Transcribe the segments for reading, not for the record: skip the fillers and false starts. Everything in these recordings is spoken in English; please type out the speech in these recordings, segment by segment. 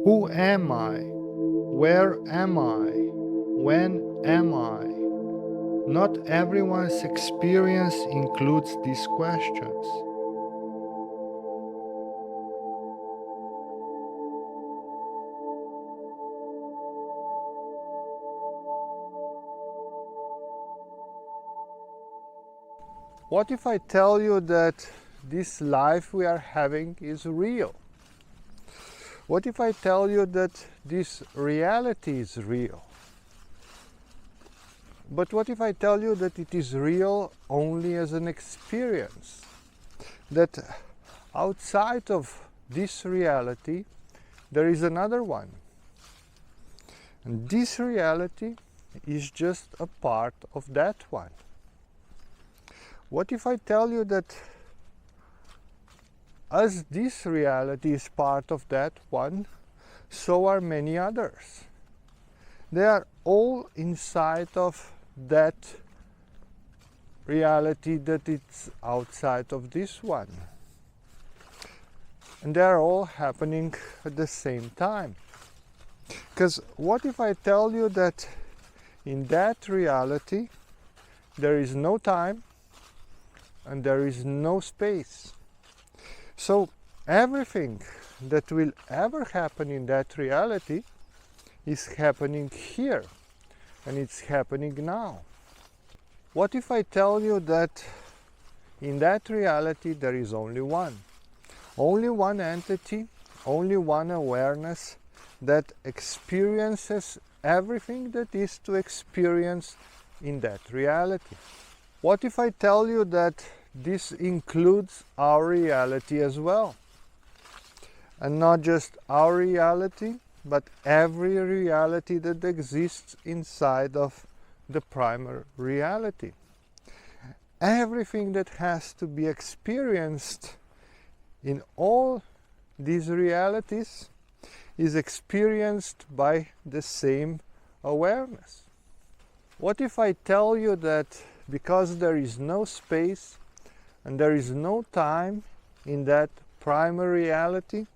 Who am I? Where am I? When am I? Not everyone's experience includes these questions. What if I tell you that this life we are having is real? What if I tell you that this reality is real? But what if I tell you that it is real only as an experience? That outside of this reality there is another one. And this reality is just a part of that one. What if I tell you that as this reality is part of that one, so are many others. They are all inside of that reality that it's outside of this one. And they are all happening at the same time. Because what if I tell you that in that reality there is no time and there is no space? So everything that will ever happen in that reality is happening here, and it's happening now. What if I tell you that in that reality there is only one entity, only one awareness that experiences everything that is to experience in that reality? What if I tell you that this includes our reality as well? And not just our reality, but every reality that exists inside of the primary reality. Everything that has to be experienced in all these realities is experienced by the same awareness. What if I tell you that because there is no space and there is no time in that primary reality,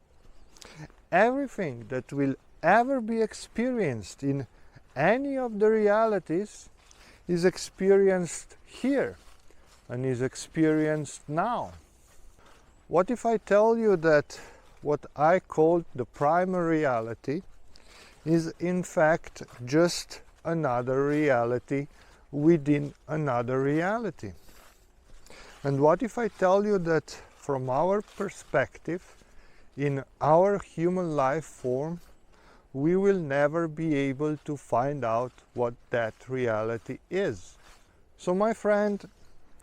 everything that will ever be experienced in any of the realities is experienced here and is experienced now? What if I tell you that what I call the primary reality is in fact just another reality within another reality? And what if I tell you that from our perspective, in our human life form, we will never be able to find out what that reality is? So my friend,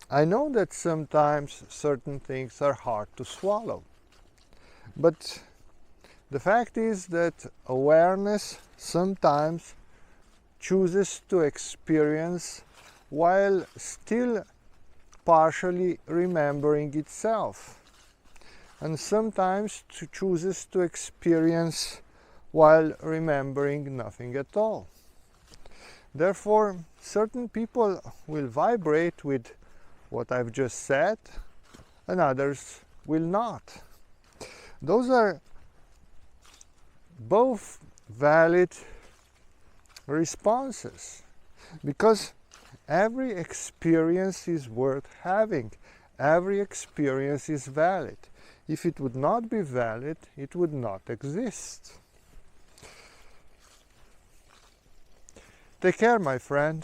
I know that sometimes certain things are hard to swallow. But the fact is that awareness sometimes chooses to experience while still partially remembering itself, and sometimes chooses to experience while remembering nothing at all. Therefore, certain people will vibrate with what I've just said, and others will not. Those are both valid responses, because every experience is worth having. Every experience is valid. If it would not be valid, it would not exist. Take care, my friend.